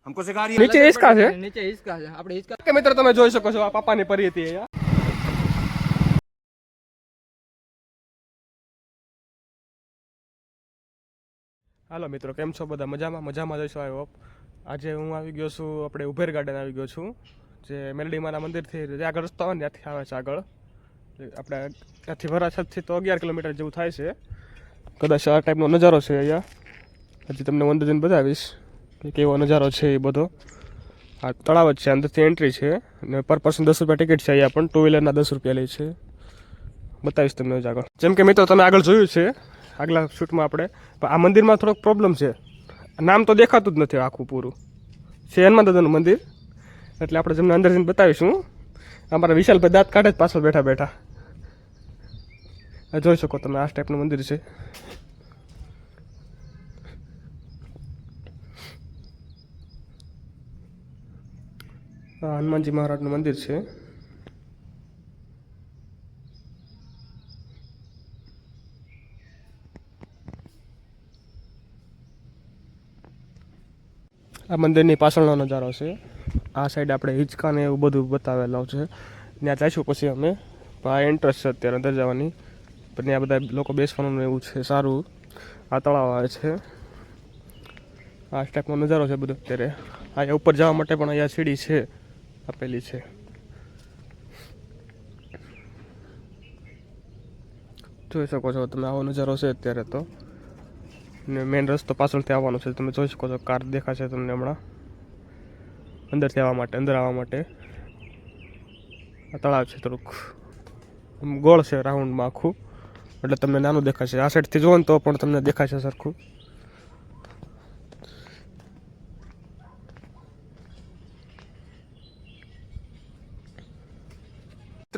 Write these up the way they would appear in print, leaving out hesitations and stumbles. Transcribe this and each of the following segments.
हमको सिखा रही है નીચે હિંચકા છે નીચે હિંચકા છે આપણે હિંચકા કે મિત્રો તમે જોઈ શકો છો આ પાપાની પરી હતી અહીંયા. હાલો મિત્રો, કેમ છો બધા? મજામાં જઈશું. I hope. આજે હું આવી ગયો છું આપણે ઉભેર ગાર્ડન આવી ગયો છું, જે મેલડીમાના મંદિરથી જે આગળ રસ્તો આવે ને ત્યાંથી આવે છે આગળ. આપણે ત્યાંથી વરાછતથી તો 11 કિલોમીટર જેવું થાય છે કદાચ. આ ટાઈપનો નજારો છે અહીંયા. હજી તમને અંદર જઈને બતાવીશ કે કેવો નજારો છે એ બધો. આ તળાવ જ છે, અંદરથી એન્ટ્રી છે અને પર પર્સન 10 રૂપિયા ટિકિટ છે અહીંયા, પણ ટુ વ્હીલરના 10 રૂપિયા લે છે. બતાવીશ તમને આગળ. જેમ કે મિત્રો તમે આગળ જોયું છે આગલા શૂટમાં આપણે, પણ આ મંદિરમાં થોડોક પ્રોબ્લેમ છે. નામ તો દેખાતું જ નથી આખું પૂરું. છે હનુમાન દાદાનું મંદિર, એટલે આપણે તમને અંદર જઈને બતાવીશું. અમારા વિશાલભાઈ દાંત કાઢે જ પાછળ બેઠા બેઠા. જોઈ શકો તમે આ ટાઈપનું મંદિર છે. આ હનુમાનજી મહારાજનું મંદિર છે. આ મંદિરની પાછળનો નજારો છે. આ સાઈડ આપણે હિંચકા ને એવું બધું બતાવેલું છે. ત્યાં જઈશું પછી અમે. આ એન્ટ્રન્સ છે અત્યારે અંદર જવાની, પણ ત્યાં બધા લોકો બેસવાનું એવું છે સારું. આ તળાવ આવે છે. આ ટાઈપનો નજારો છે બધો અત્યારે. અહીંયા ઉપર જવા માટે પણ અહીંયા સીડી છે આપેલી છે. જોઈ શકો છો તમે, આવો નજારો છે અત્યારે તો. ને મેઇન રસ્તો પાછળથી આવવાનો છે. તમે જોઈ શકો છો કાર દેખાશે તમને હમણાં અંદરથી અંદર આવવા માટે. આ તળાવ છે થોડુંક ગોળ છે રાઉન્ડમાં આખું, એટલે તમને નાનું દેખાશે. આ સાઈડથી જુઓ ને તો પણ તમને દેખાશે સરખું.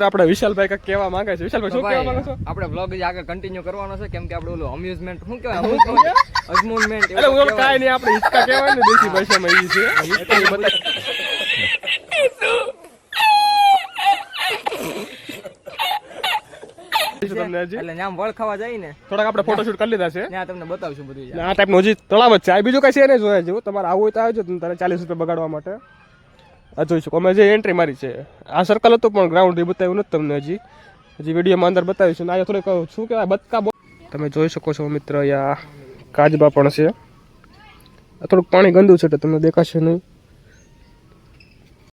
આપણે વિશાલભાઈ કંઈક કહેવા માંગે છે. વિશાલભાઈ શું કહેવા માંગો છો? આપણે બ્લોગ જ આગળ કન્ટિન્યુ કરવાનો છે, કેમ કે આપણે ઓલું અમ્યુઝમેન્ટ શું કહેવાય અમ્યુઝમેન્ટ એટલે હું કાંઈ નહીં, આપણે હિંચકા કહેવાય ને દેશી ભાષામાં ઈ છે. એટલે નામ વળ ખાવા જાય ને થોડાક આપણે ફોટોશૂટ કરી લીધા છે. ત્યાં તમને બતાવશું બધું. આ ટાઈપનું હજી તળાવ જ છે. આ બીજું કઈ છે નહીં જોયા જેવું. તમારે આવું હોય તો આવજો. તારે 40 રૂપિયા બગાડવા માટે. આ જોઈ શકો અમે જે એન્ટ્રી મારી છે. આ સર્કલ હતું પણ ગ્રાઉન્ડ એ બતાવ્યું નથી તમને. હજી વિડીયોમાં અંદર બતાવીશું. ને અહીંયા થોડીક શું કહેવાય બતકા તમે જોઈ શકો છો મિત્ર. અહીંયા કાચબા પણ છે. આ થોડુંક પાણી ગંદુ છે એટલે તમને દેખાશે નહીં.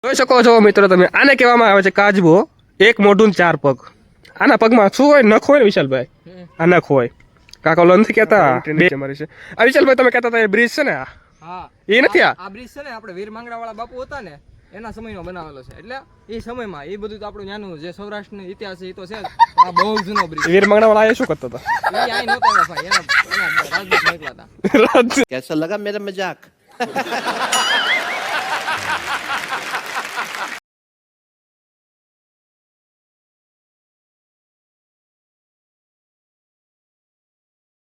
જોઈ શકો છો મિત્રો તમે. આને કહેવામાં આવે છે કાચબો. એક મોઢું 4 પગ. આના પગમાં શું હોય? નખ હોય ને વિશાલભાઈ? આ નખ હોય. કાકા ઓલો નથી કહેતા મારી છે. આ વિશાલભાઈ તમે કહેતા હતા એ બ્રિજ છે ને? હા, એ નથી. આ બ્રિજ છે ને આપણે વીર માંગડા વાળા બાપુ હતા ને એના સમયનો બનાવેલો છે. એટલે એ સમયમાં એ બધું તો આપણું ત્યાંનું જે સૌરાષ્ટ્રનો ઇતિહાસ છે એ તો છે. આ બહુ જૂનો બ્રિજ. વીર માંગડા વાળા એ શું કરતા હતા? એ આઈ નહોતા આવ્યા ભાઈ, એના રાજદૂત મોકલા હતા. कैसा लगा मेरा मजाक?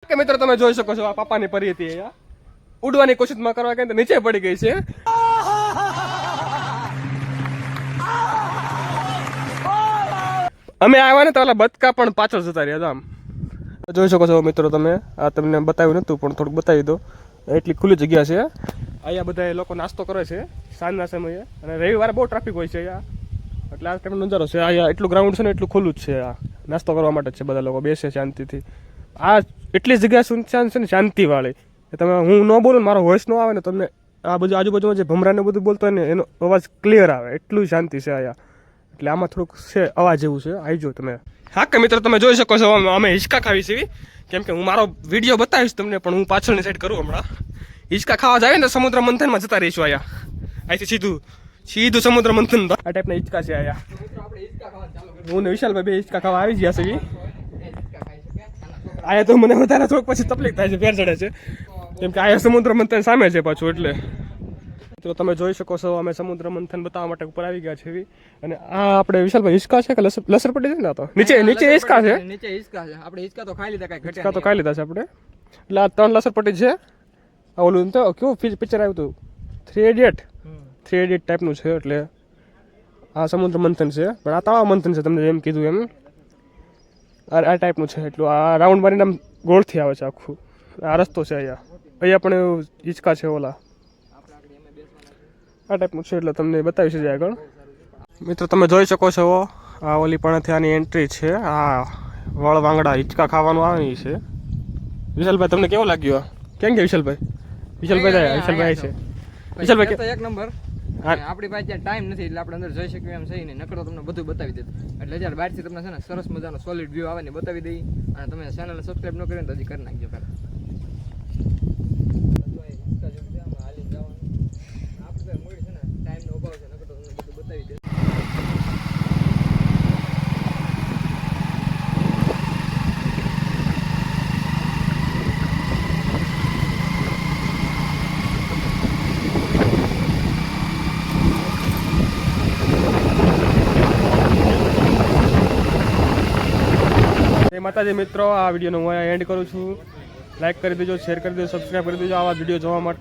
કે મિત્રો તમે જોઈ શકો છો આ પાપાની પરી હતી. અહીંયા ઉડવાની કોશિશમાં કરવા કે નીચે પડી ગઈ છે. અમે આવ્યા ને તો ઓલા બતકા પણ પાછળ જતા રહ્યા. આમ જોઈ શકો છો મિત્રો તમે. આ તમને બતાવ્યું નતું પણ થોડુંક બતાવી દો. એટલી ખુલ્લી જગ્યા છે. અહીંયા બધા લોકો નાસ્તો કરે છે સાંજના સમયે, અને રવિવારે બહુ ટ્રાફિક હોય છે અહીંયા. એટલે આ ટાઈપનો નજારો છે. અહીંયા એટલું ગ્રાઉન્ડ છે ને એટલું ખુલ્લું જ છે. આ નાસ્તો કરવા માટે જ છે. બધા લોકો બેસે શાંતિથી. આ એટલી જગ્યા સુનસાન છે ને શાંતિવાળી. તમે હું ન બોલું મારો વોઇસ ન આવે ને તમને આ બધું આજુબાજુમાં જે ભમરાને બધું બોલતો હોય ને એનો અવાજ ક્લિયર આવે. એટલું શાંતિ છે અહીંયા. એટલે આમાં થોડુંક છે અવાજ જેવું છે. આવજો તમે. હા કે મિત્રો તમે જોઈ શકો છો અમે હિંચકા ખાવી છીએ. કેમ કે હું મારો વિડીયો બતાવીશ તમને, પણ હું પાછળની સાઈડ કરું હમણાં. હિંચકા ખાવા જાય ને સમુદ્ર મંથનમાં જતા રહીશું. અહીંથી સીધું સમુદ્ર મંથન. આ ટાઈપના હિંચકા છે અહીંયા. હું ને વિશાલભાઈ બે હિંચકા ખાવા આવી ગયા છે. આયા તો મને વધારે થોડુંક પછી તકલીફ થાય છે, ફેર ચડે છે. કેમ કે આયા સમુદ્ર મંથન સામે છે પાછું. એટલે તો તમે જોઈ શકો છો અમે સમુદ્ર મંથન બતાવવા માટે ઉપર આવી ગયા છે. અને આ આપણે વિશાલભાઈ હિંચકા છે કે લસરપટ્ટી છે ને? તો નીચે હિંચકા છે. નીચે હિંચકા છે. આપણે હિંચકા તો ખાઈ લીધા, કાંઈ હિંચકા તો ખાઈ લીધા છે આપણે. એટલે આ 3 લસરપટ્ટી છે. આ ઓલું તો કેવું પિક્ચર આવ્યું હતું 3 ઇડિયટ ટાઈપનું છે. એટલે આ સમુદ્ર મંથન છે, પણ આ તળાવ મંથન છે તમને જેમ કીધું એમ. આ ટાઈપનું છે. એટલું આ રાઉન્ડ મારીને આમ ગોળથી આવે છે આખું. આ રસ્તો છે અહીંયા. અહીંયા પણ હિંચકા છે ઓલા. આ ટાઈપનું છે એટલે તમને બતાવીશ જ આગળ. મિત્રો તમે જોઈ શકો છો આ ઓલી પણ આની એન્ટ્રી છે. આ વળ વાંગડા હિંચકા ખાવાનું આવે ને ઈ છે. વિશાલભાઈ તમને કેવું લાગ્યું? કેમ કે વિશાલભાઈ વિશાલભાઈ છે વિશાલભાઈ તો એક નંબર. હા. આપણી પાસે ત્યાં ટાઈમ નથી એટલે આપણે અંદર જઈ શકીએ એમ સહી નહીં. નકરો તમને બધું બતાવી દે. એટલે જ્યારે બહારથી તમને છે ને સરસ મજાનો સોલિડ વ્યૂ આવે ને બતાવી દઈ. અને તમે ચેનલને સબસ્ક્રાઇબ ન કરી તો હજી કરી નાખજો પહેલાં. આપણે મૂડી છે ને ટાઈમનો અભાવ છે નકર તો તમને બધું બતાવી દે. જય માતાજી મિત્રો, આ વિડીયોનો હું અહીંયા એન્ડ કરું છું. લાઈક કરી દેજો, શેર કરી દેજો, સબસ્ક્રાઈબ કરી દેજો આવા વિડીયો જોવા માટે.